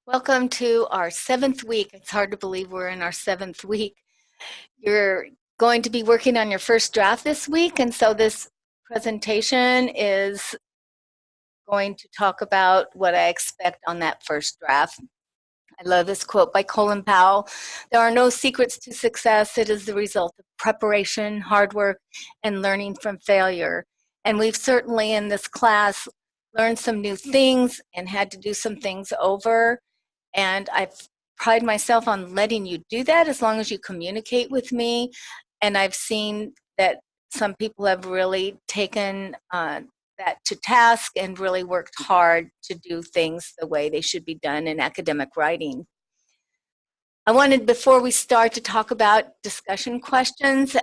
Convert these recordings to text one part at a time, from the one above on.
Welcome to our 7th week. It's hard to believe we're in our 7th week. You're going to be working on your first draft this week, and so this presentation is going to talk about what I expect on that first draft. I love this quote by Colin Powell. There are no secrets to success. It is the result of preparation, hard work, and learning from failure. And we've certainly in this class learned some new things and had to do some things over. And I pride myself on letting you do that as long as you communicate with me. And I've seen that some people have really taken that to task and really worked hard to do things the way they should be done in academic writing. I wanted, before we start, to talk about discussion questions.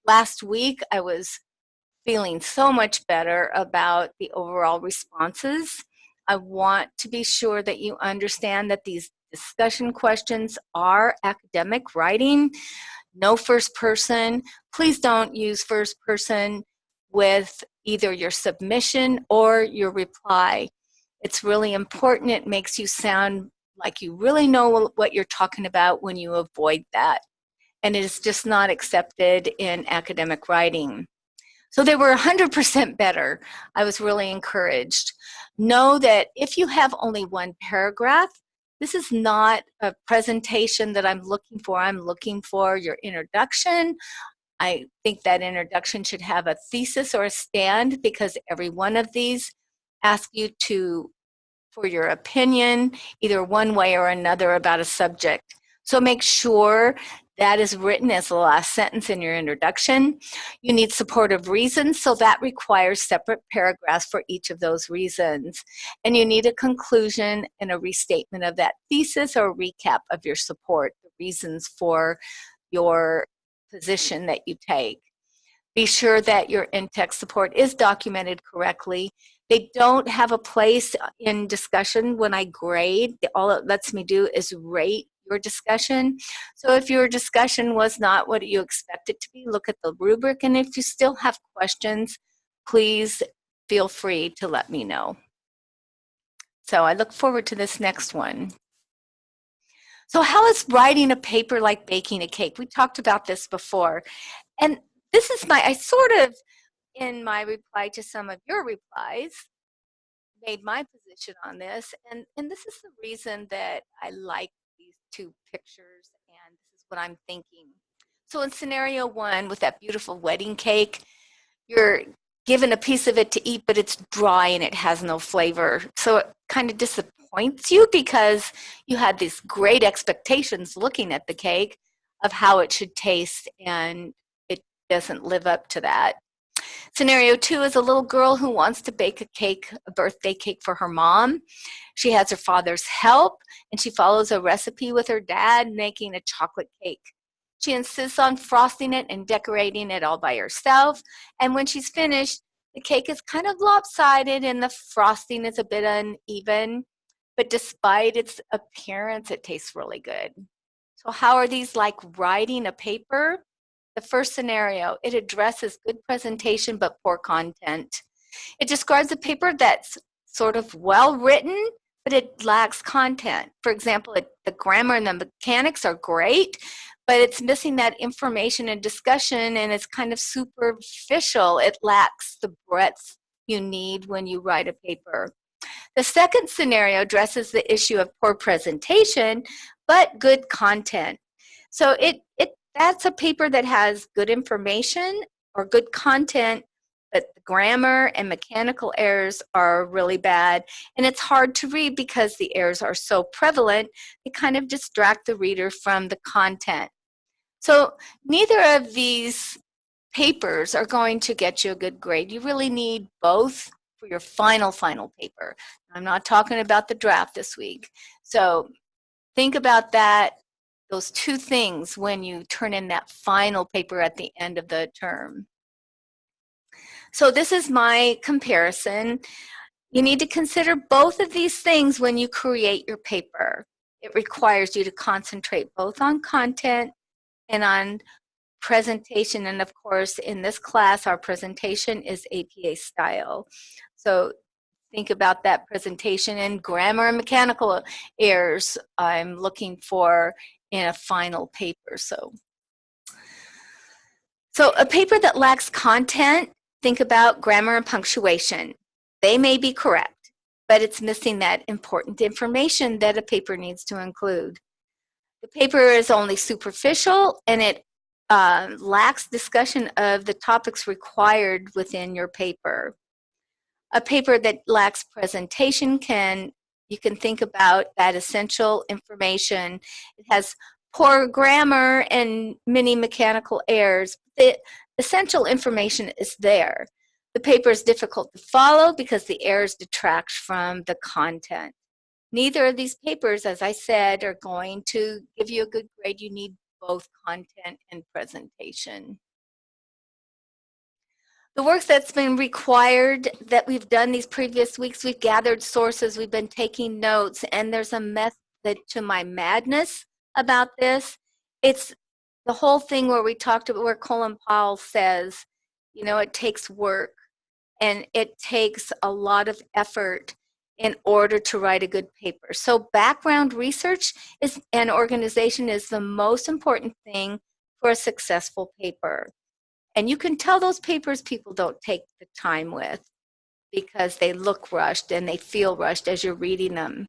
Last week, I was feeling so much better about the overall responses. I want to be sure that you understand that these discussion questions are academic writing, no first person. Please don't use first person with either your submission or your reply. It's really important. It makes you sound like you really know what you're talking about when you avoid that. And it is just not accepted in academic writing. So they were 100% better. I was really encouraged. Know that if you have only one paragraph, this is not a presentation that I'm looking for. I'm looking for your introduction. I think that introduction should have a thesis or a stand, because every one of these asks you for your opinion, either one way or another, about a subject. So make sure that is written as the last sentence in your introduction. You need supportive reasons, so that requires separate paragraphs for each of those reasons. And you need a conclusion and a restatement of that thesis or a recap of your support, the reasons for your position that you take. Be sure that your in-text support is documented correctly. They don't have a place in discussion when I grade. All it lets me do is rate your discussion. So if your discussion was not what you expect it to be, look at the rubric. And if you still have questions, please feel free to let me know. So I look forward to this next one. So how is writing a paper like baking a cake? We talked about this before. And this is I sort of, in my reply to some of your replies, made my position on this. And this is the reason that I like these two pictures, and this is what I'm thinking. So in scenario one, with that beautiful wedding cake, you're given a piece of it to eat, but it's dry and it has no flavor. So it kind of disappoints you because you had these great expectations looking at the cake of how it should taste, and it doesn't live up to that. Scenario two is a little girl who wants to bake a birthday cake for her mom. She has her father's help, and she follows a recipe with her dad, making a chocolate cake. She insists on frosting it and decorating it all by herself. And when she's finished, the cake is kind of lopsided and the frosting is a bit uneven. But despite its appearance, it tastes really good. So how are these like writing a paper? The first scenario, it addresses good presentation but poor content. It describes a paper that's sort of well written, but it lacks content. For example, the grammar and the mechanics are great, but it's missing that information and discussion, and it's kind of superficial. It lacks the breadth you need when you write a paper. The second scenario addresses the issue of poor presentation, but good content. So that's a paper that has good information or good content, but the grammar and mechanical errors are really bad. And it's hard to read because the errors are so prevalent, they kind of distract the reader from the content. So neither of these papers are going to get you a good grade. You really need both for your final paper. I'm not talking about the draft this week. So think about that, those two things, when you turn in that final paper at the end of the term. So this is my comparison. You need to consider both of these things when you create your paper. It requires you to concentrate both on content and on presentation. And of course, in this class, our presentation is APA style. So think about that presentation, and grammar and mechanical errors I'm looking for in a final paper. So a paper that lacks content, think about grammar and punctuation. They may be correct, but it's missing that important information that a paper needs to include. The paper is only superficial, and it lacks discussion of the topics required within your paper. A paper that lacks presentation you can think about that essential information. It has poor grammar and many mechanical errors. The essential information is there. The paper is difficult to follow because the errors detract from the content. Neither of these papers, as I said, are going to give you a good grade. You need both content and presentation. The work that's been required that we've done these previous weeks, we've gathered sources, we've been taking notes, and there's a method to my madness about this. It's the whole thing where we talked about where Colin Powell says, you know, it takes work and it takes a lot of effort in order to write a good paper. So background research and organization is the most important thing for a successful paper. And you can tell those papers people don't take the time with because they look rushed and they feel rushed as you're reading them.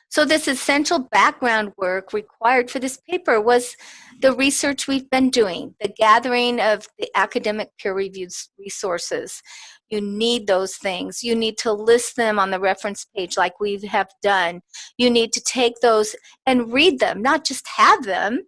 So this essential background work required for this paper was the research we've been doing, the gathering of the academic peer-reviewed resources. You need those things. You need to list them on the reference page like we have done. You need to take those and read them, not just have them.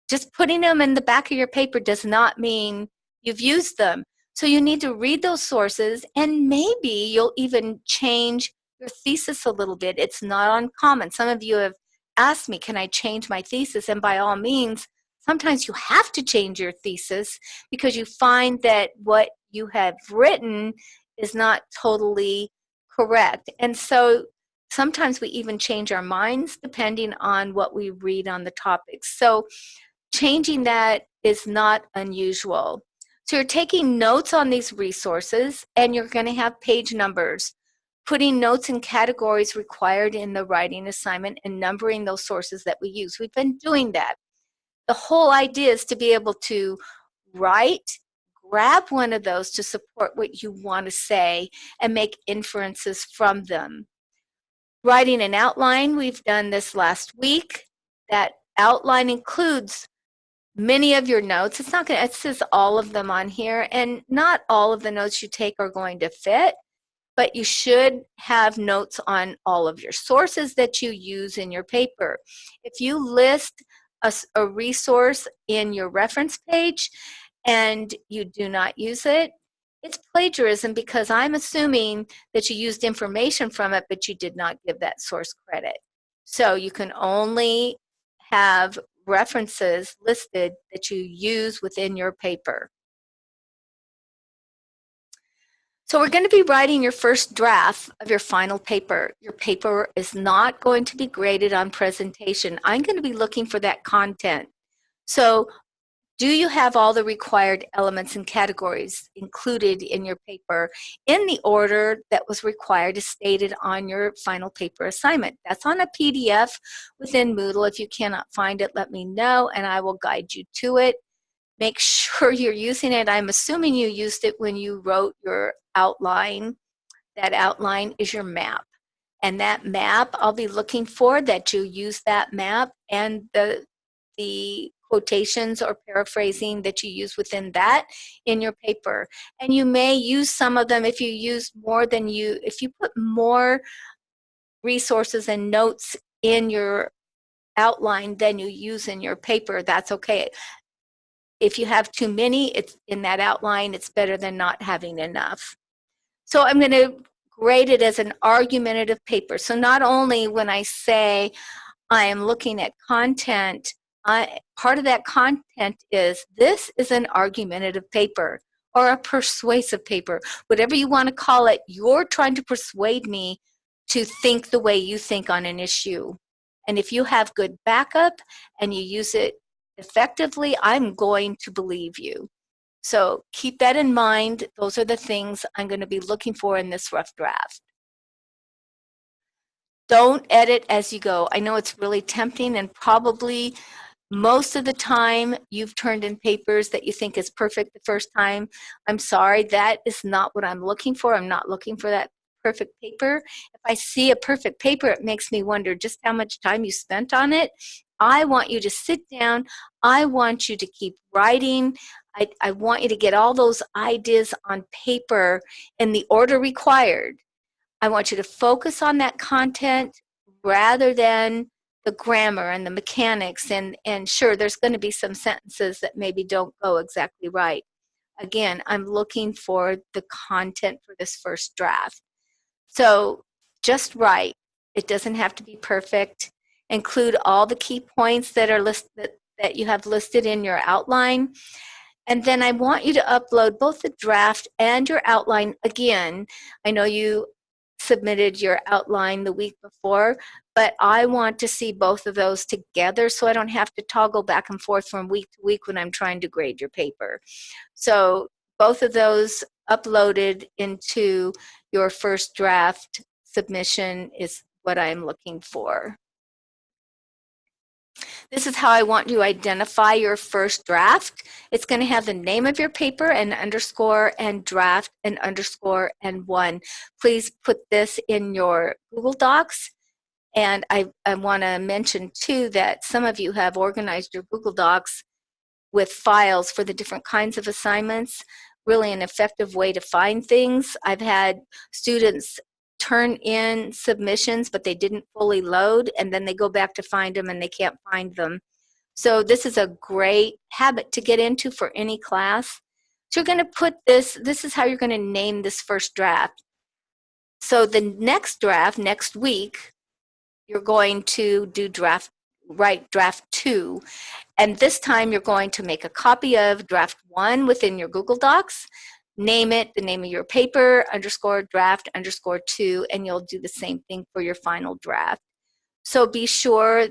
Just putting them in the back of your paper does not mean you've used them. So you need to read those sources, and maybe you'll even change your thesis a little bit. It's not uncommon. Some of you have asked me, can I change my thesis? And by all means, sometimes you have to change your thesis because you find that what you have written is not totally correct. And so sometimes we even change our minds depending on what we read on the topics. So changing that is not unusual. So you're taking notes on these resources, and you're going to have page numbers, putting notes in categories required in the writing assignment and numbering those sources that we use. We've been doing that. The whole idea is to be able to write, grab one of those to support what you want to say, and make inferences from them. Writing an outline, we've done this last week. That outline includes many of your notes. It's not going to, it says all of them on here, and not all of the notes you take are going to fit, but you should have notes on all of your sources that you use in your paper. If you list a resource in your reference page and you do not use it, it's plagiarism because I'm assuming that you used information from it, but you did not give that source credit. So you can only have references listed that you use within your paper. So we're going to be writing your first draft of your final paper. Your paper is not going to be graded on presentation. I'm going to be looking for that content. So do you have all the required elements and categories included in your paper in the order that was required as stated on your final paper assignment? That's on a PDF within Moodle. If you cannot find it, let me know and I will guide you to it. Make sure you're using it. I'm assuming you used it when you wrote your outline. That outline is your map. And that map, I'll be looking for that you use that map and the quotations or paraphrasing that you use within that in your paper. And you may use some of them if you use more than if you put more resources and notes in your outline than you use in your paper, that's okay. If you have too many, it's in that outline, it's better than not having enough. So I'm going to grade it as an argumentative paper. So not only when I say I am looking at content, part of that content is this is an argumentative paper or a persuasive paper, whatever you want to call it. You're trying to persuade me to think the way you think on an issue. And if you have good backup and you use it effectively, I'm going to believe you. So keep that in mind. Those are the things I'm going to be looking for in this rough draft. Don't edit as you go. I know it's really tempting, and probably most of the time you've turned in papers that you think is perfect the first time. I'm sorry, that is not what I'm looking for. I'm not looking for that perfect paper. If I see a perfect paper, it makes me wonder just how much time you spent on it. I want you to sit down. I want you to keep writing. I want you to get all those ideas on paper in the order required. I want you to focus on that content rather than the grammar and the mechanics. And sure, there's going to be some sentences that maybe don't go exactly right. Again, I'm looking for the content for this first draft. So just write. It doesn't have to be perfect. Include all the key points that are listed that you have listed in your outline. And then I want you to upload both the draft and your outline again. I know you submitted your outline the week before, but I want to see both of those together so I don't have to toggle back and forth from week to week when I'm trying to grade your paper. So both of those uploaded into your first draft submission is what I'm looking for. This is how I want to identify your first draft. It's going to have the name of your paper and underscore and draft and underscore and one. Please put this in your Google Docs. And I want to mention too that some of you have organized your Google Docs with files for the different kinds of assignments. Really an effective way to find things. I've had students turn in submissions, but they didn't fully load, and then they go back to find them and they can't find them. So this is a great habit to get into for any class. So you're going to put this is how you're going to name this first draft. So the next draft, next week, you're going to do write draft 2. And this time you're going to make a copy of draft 1 within your Google Docs, name it, the name of your paper, underscore draft, underscore 2, and you'll do the same thing for your final draft. So be sure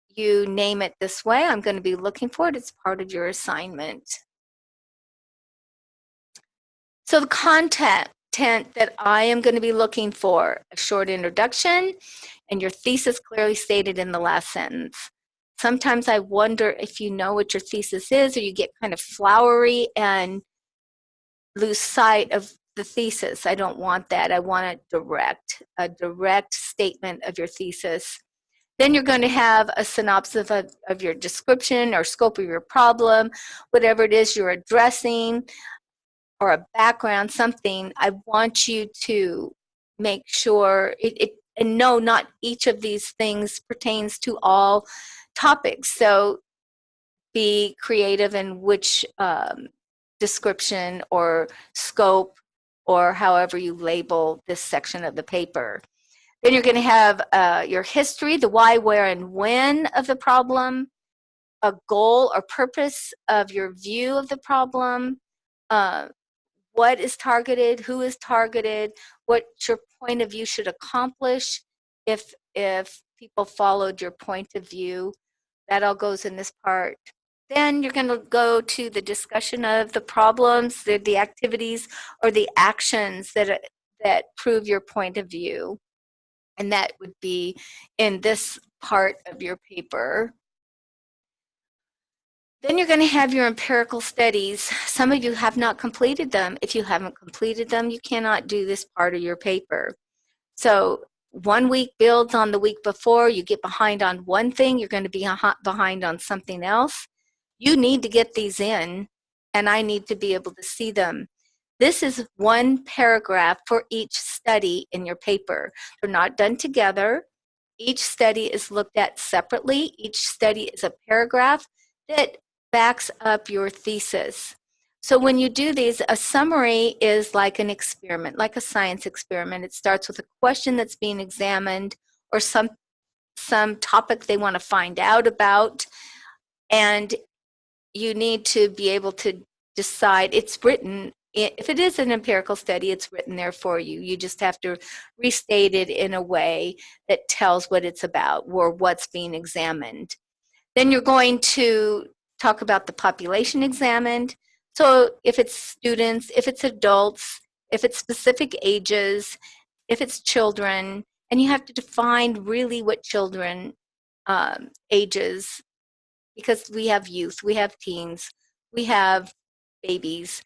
you name it this way. I'm going to be looking for it. It's part of your assignment. So the content that I am going to be looking for, a short introduction, and your thesis clearly stated in the last sentence. Sometimes I wonder if you know what your thesis is, or you get kind of flowery and lose sight of the thesis. I don't want that. I want a direct statement of your thesis. Then you're going to have a synopsis of your description or scope of your problem, whatever it is you're addressing, or a background, something. I want you to make sure and no, not each of these things pertains to all topics. So be creative in which description or scope or however you label this section of the paper. Then you're going to have your history, the why, where, and when of the problem, a goal or purpose of your view of the problem, what is targeted, who is targeted, what your point of view should accomplish if people followed your point of view. That all goes in this part. Then you're going to go to the discussion of the problems, the activities, or the actions that prove your point of view. And that would be in this part of your paper. Then you're going to have your empirical studies. Some of you have not completed them. If you haven't completed them, you cannot do this part of your paper. So 1 week builds on the week before. You get behind on one thing, you're going to be behind on something else. You need to get these in, and I need to be able to see them. This is one paragraph for each study in your paper. They're not done together. Each study is looked at separately. Each study is a paragraph that backs up your thesis. So when you do these, a summary is like an experiment, like a science experiment. It starts with a question that's being examined or some topic they want to find out about, and you need to be able to decide. It's written, if it is an empirical study, it's written there for you. You just have to restate it in a way that tells what it's about or what's being examined. Then you're going to talk about the population examined. So if it's students, if it's adults, if it's specific ages, if it's children, And you have to define really what children ages, because we have youth, we have teens, we have babies.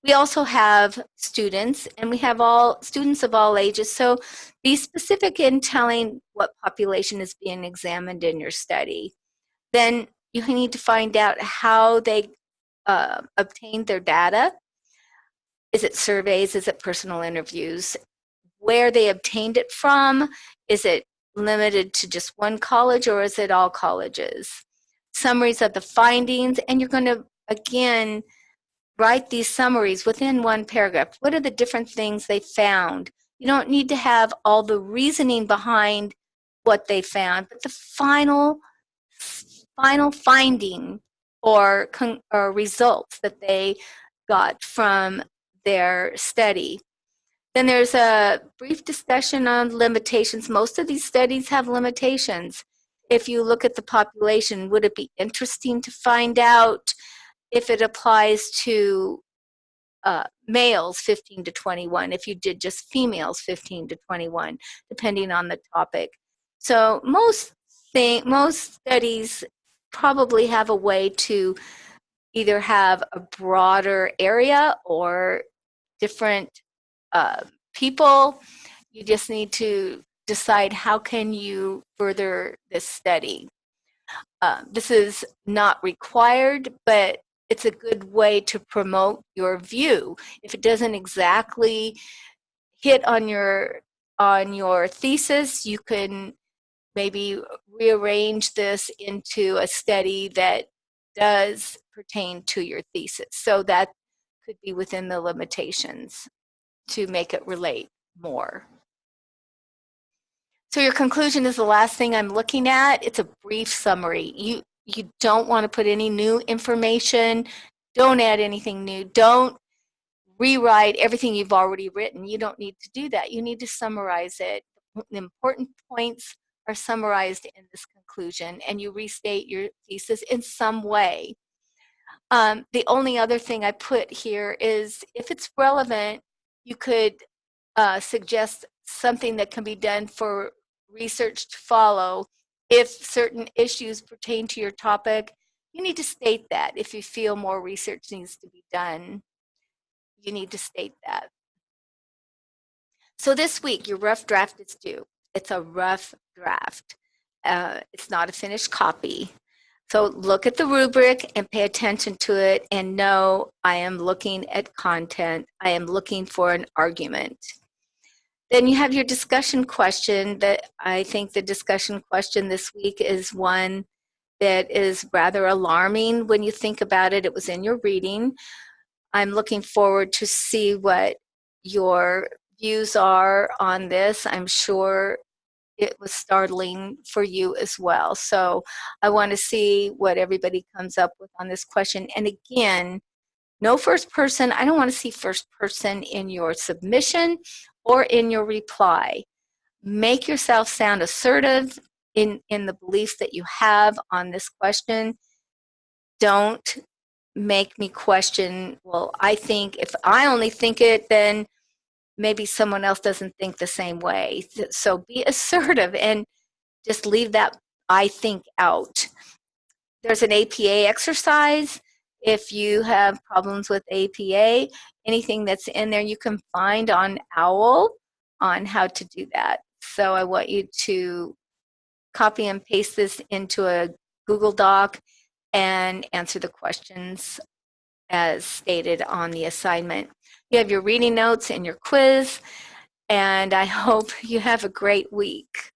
We also have students, and we have all students of all ages. So be specific in telling what population is being examined in your study. Then you need to find out how they obtained their data. Is it surveys? Is it personal interviews? Where they obtained it from? Is it limited to just one college, or is it all colleges? Summaries of the findings, and you're going to, again, write these summaries within one paragraph. What are the different things they found? You don't need to have all the reasoning behind what they found, but the final finding or results that they got from their study. Then there's a brief discussion on limitations. Most of these studies have limitations. If you look at the population, would it be interesting to find out if it applies to males 15 to 21, if you did just females 15 to 21, depending on the topic. So most studies probably have a way to either have a broader area or different people. You just need to decide how can you further this study. This is not required, but it's a good way to promote your view. If it doesn't exactly hit on your thesis, you can maybe rearrange this into a study that does pertain to your thesis. So that could be within the limitations to make it relate more. So your conclusion is the last thing I'm looking at. It's a brief summary. You don't want to put any new information. Don't add anything new. Don't rewrite everything you've already written. You don't need to do that. You need to summarize it. The important points are summarized in this conclusion, and you restate your thesis in some way. The only other thing I put here is, if it's relevant, you could suggest something that can be done for research to follow. If certain issues pertain to your topic, you need to state that. If you feel more research needs to be done, you need to state that. So this week, your rough draft is due. It's a rough draft. It's not a finished copy. So look at the rubric and pay attention to it, and know I am looking at content. I am looking for an argument. Then you have your discussion question. That I think the discussion question this week is one that is rather alarming when you think about it. It was in your reading. I'm looking forward to see what your views are on this. I'm sure it was startling for you as well. So I want to see what everybody comes up with on this question. And again, no first person. I don't want to see first person in your submission or in your reply. Make yourself sound assertive in the beliefs that you have on this question. Don't make me question, well, I think if I only think it, then maybe someone else doesn't think the same way. So be assertive and just leave that I think out. There's an APA exercise. If you have problems with APA, anything that's in there you can find on OWL on how to do that. So I want you to copy and paste this into a Google Doc and answer the questions as stated on the assignment. You have your reading notes and your quiz, and I hope you have a great week.